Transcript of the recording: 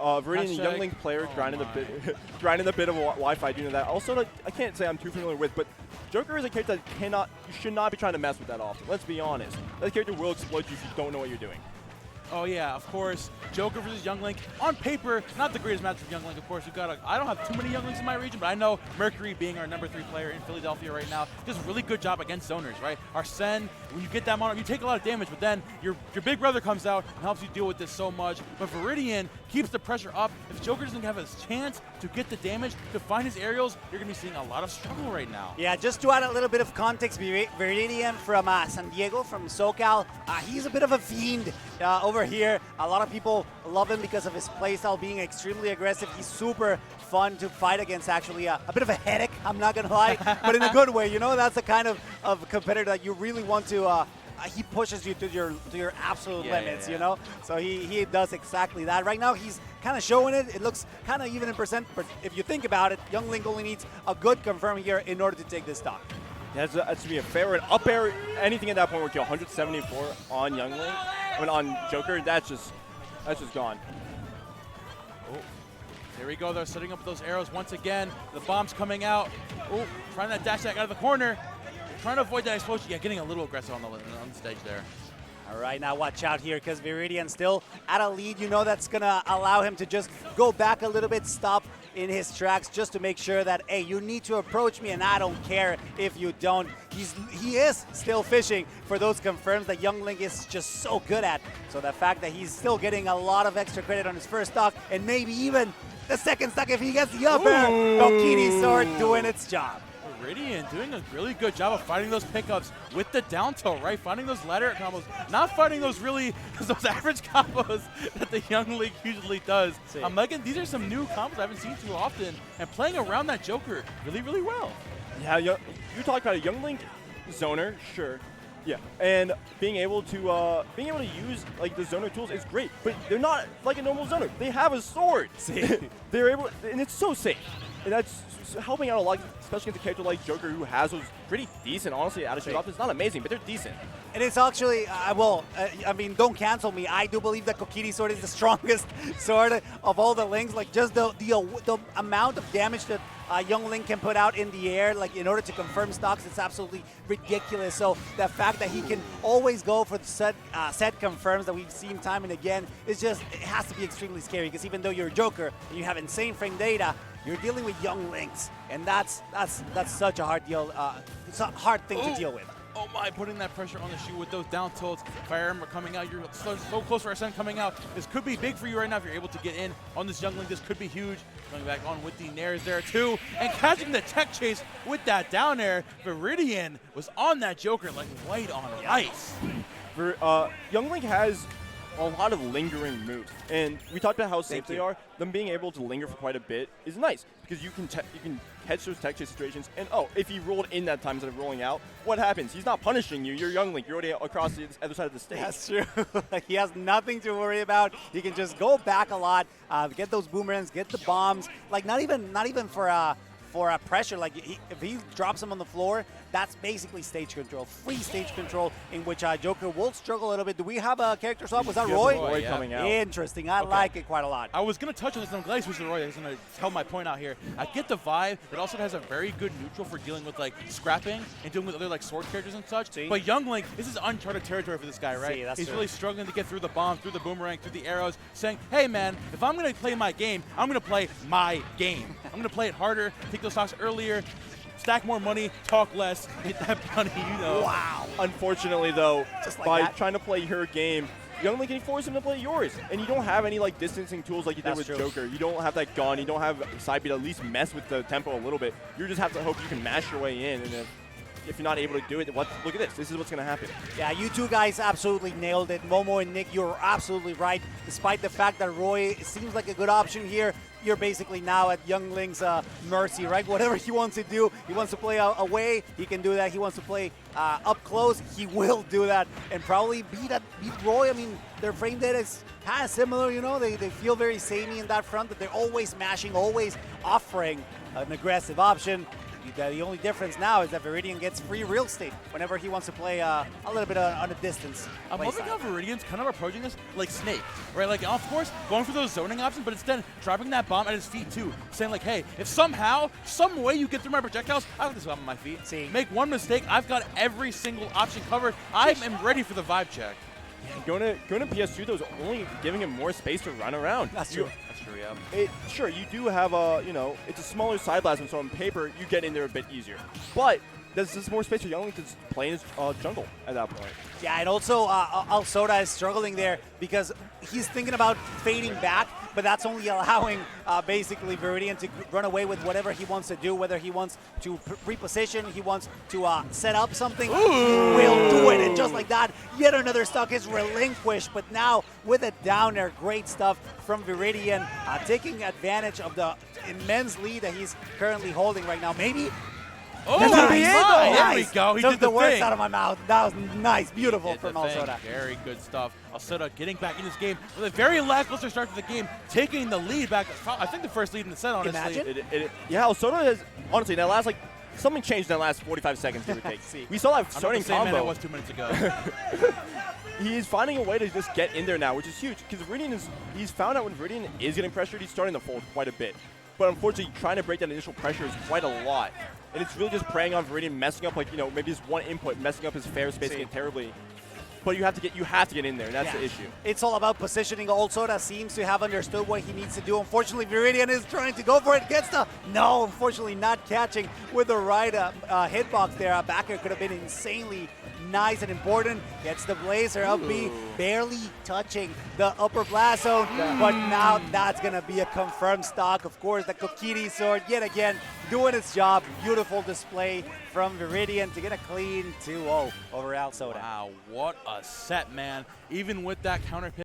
Viridian, Young Link player, grinding a bit of Wi-Fi due to that. Also, I can't say I'm too familiar with, but Joker is a character that you should not be trying to mess with that often. Let's be honest. That character will exploit you if you don't know what you're doing. Oh yeah, of course. Joker versus Young Link. On paper, not the greatest match for Young Link, of course. I don't have too many Young Links in my region, but I know Mercury, being our #3 player in Philadelphia right now, does a really good job against zoners, right? Arsene, when you get that mono, you take a lot of damage, but then your big brother comes out and helps you deal with this so much. But Viridian keeps the pressure up. If Joker doesn't have a chance to get the damage, to find his aerials, you're going to be seeing a lot of struggle right now. Yeah, just to add a little bit of context, Viridian from San Diego, from SoCal, he's a bit of a fiend over here. A lot of people love him because of his playstyle being extremely aggressive. He's super fun to fight against, actually. A bit of a headache, I'm not going to lie, but in a good way. You know, that's the kind of competitor that you really want to he pushes you to your absolute limits, you know? So he does exactly that. Right now, he's kind of showing it. It looks kind of even in percent, but if you think about it, Young Link only needs a good confirm here in order to take this stock. That's to be a fair and up air. Anything at that point would kill 174 on Young Link. I mean, on Joker, that's just gone. Oh, there we go. They're setting up those arrows once again. The bomb's coming out. Oh, trying to dash that out of the corner. Trying to avoid that explosion. Yeah, getting a little aggressive on the stage there. All right, now watch out here because Viridian's still at a lead. You know that's going to allow him to just go back a little bit, stop in his tracks just to make sure that, hey, you need to approach me and I don't care if you don't. He is still fishing for those confirms that Young Link is just so good at. So the fact that he's still getting a lot of extra credit on his first stock and maybe even the second stock if he gets the up air, Kokiri Sword doing its job. Viridian doing a really good job of fighting those pickups with the down tilt, right? Finding those ladder combos, not fighting those those average combos that the Young Link usually does. I'm liking, these are some new combos I haven't seen too often, and playing around that Joker really, really well. Yeah, you talked about a Young Link zoner, sure. Yeah, and being able to use like the zoner tools is great, but they're not like a normal zoner. They have a sword. They're able, and it's so safe. And that's helping out a lot, especially against a character like Joker, who has those pretty decent, honestly, attitude options. Not amazing, but they're decent. And it's actually, I mean, don't cancel me. I do believe that Kokiri Sword is the strongest sword of all the links. Like, just the amount of damage that Young Link can put out in the air, like, in order to confirm stocks, it's absolutely ridiculous. So the fact that he can always go for the set confirms that we've seen time and again, it has to be extremely scary, because even though you're a Joker and you have insane frame data, you're dealing with Young Links, and that's such a hard deal. It's a hard thing to deal with. Oh my, putting that pressure on the shoe with those down tilts. Fire Ember coming out. You're so close for Arsene coming out. This could be big for you right now if you're able to get in on this Young Link. This could be huge. Coming back on with the nairs there too. And catching the tech chase with that down air. Viridian was on that Joker like white on ice. Young Link has a lot of lingering moves, and we talked about how safe they are. Them being able to linger for quite a bit is nice, because you can catch those tech chase situations, and if he rolled in that time instead of rolling out, what happens? He's not punishing you. You're Young Link. You're already across the other side of the stage. That's true. He has nothing to worry about. He can just go back a lot, get those boomerangs, get the bombs. Like, not even for a pressure. Like, if he drops him on the floor, that's basically stage control, free stage control, in which Joker will struggle a little bit. Do we have a character swap? Was that Roy? Roy coming out. Interesting. I like it quite a lot. I was going to touch on this, and I'm glad you switched to Roy. I was going to tell my point out here. I get the vibe. It also has a very good neutral for dealing with, like, scrapping and dealing with other, like, sword characters and such. But Young Link, this is uncharted territory for this guy, right? He's really struggling to get through the bomb, through the boomerang, through the arrows, saying, hey, man, if I'm going to play my game, I'm going to play my game. I'm going to play it harder, take those stocks earlier, stack more money, talk less, get that money, you know. Wow. Unfortunately, though, like by that. trying to play your game, Young Link can force him to play yours. And you don't have any like distancing tools like you did with Joker. You don't have that gun. You don't have side beat to at least mess with the tempo a little bit. You just have to hope you can mash your way in. And if you're not able to do it, look at this. This is what's going to happen. Yeah, you two guys absolutely nailed it. Momo and Nick, you're absolutely right. Despite the fact that Roy seems like a good option here, you're basically now at Young Link's mercy, right? Whatever he wants to do, he wants to play away, he can do that. He wants to play up close, he will do that, and probably beat Roy. I mean, their frame data is kind of similar, you know? They feel very samey in that front, that they're always mashing, always offering an aggressive option. The only difference now is that Viridian gets free real estate whenever he wants to play a little bit on a distance. I'm loving how Viridian's kind of approaching this like Snake, right? Like, of course, going for those zoning options, but instead dropping that bomb at his feet too, saying like, hey, if somehow, some way you get through my projectiles, I got this bomb on my feet. See. Make one mistake, I've got every single option covered. I am ready for the vibe check. Going to PS2 though is only giving him more space to run around. That's true. That's true, yeah. Sure, you do have a, it's a smaller side blast, and so on paper you get in there a bit easier. But there's just more space for Youngling to play in his jungle at that point. Yeah, and also Alsoda is struggling there because he's thinking about fading back, but that's only allowing basically Viridian to run away with whatever he wants to do, whether he wants to reposition, he wants to set up something, he will do it. And just like that, yet another stock is relinquished, but now with a downer, great stuff from Viridian, taking advantage of the immense lead that he's currently holding right now. Maybe. Oh, That's my! gonna be it. There we go. He Took did the the words thing. out of my mouth. That was nice, beautiful Did from the thing. Alsoda. Very good stuff. Alsoda getting back in this game with a very lackluster start to the game, taking the lead back. I think the first lead in the set, honestly. Imagine. Yeah, Alsoda has, honestly, that last, something changed in the last 45 seconds, give or take. We saw that starting combo. It was 2 minutes ago. He's finding a way to just get in there now, which is huge, because he's found out when Viridian is getting pressured, he's starting to fold quite a bit. But unfortunately, trying to break that initial pressure is quite a lot. And it's really just preying on Viridian, messing up, maybe his one input, messing up his fair space again terribly. But you have to get in there, and that's the issue. It's all about positioning. Alsoda seems to have understood what he needs to do. Unfortunately, Viridian is trying to go for it. Gets the no, unfortunately not catching with the right hitbox there. Backer could have been insanely nice and important. Gets the Blazer up B, barely touching the upper blast zone. But now that's going to be a confirmed stock. Of course, the Kokiri sword yet again doing its job. Beautiful display from Viridian to get a clean 2-0 over Alsoda. Wow, what a set, man. Even with that counter pick.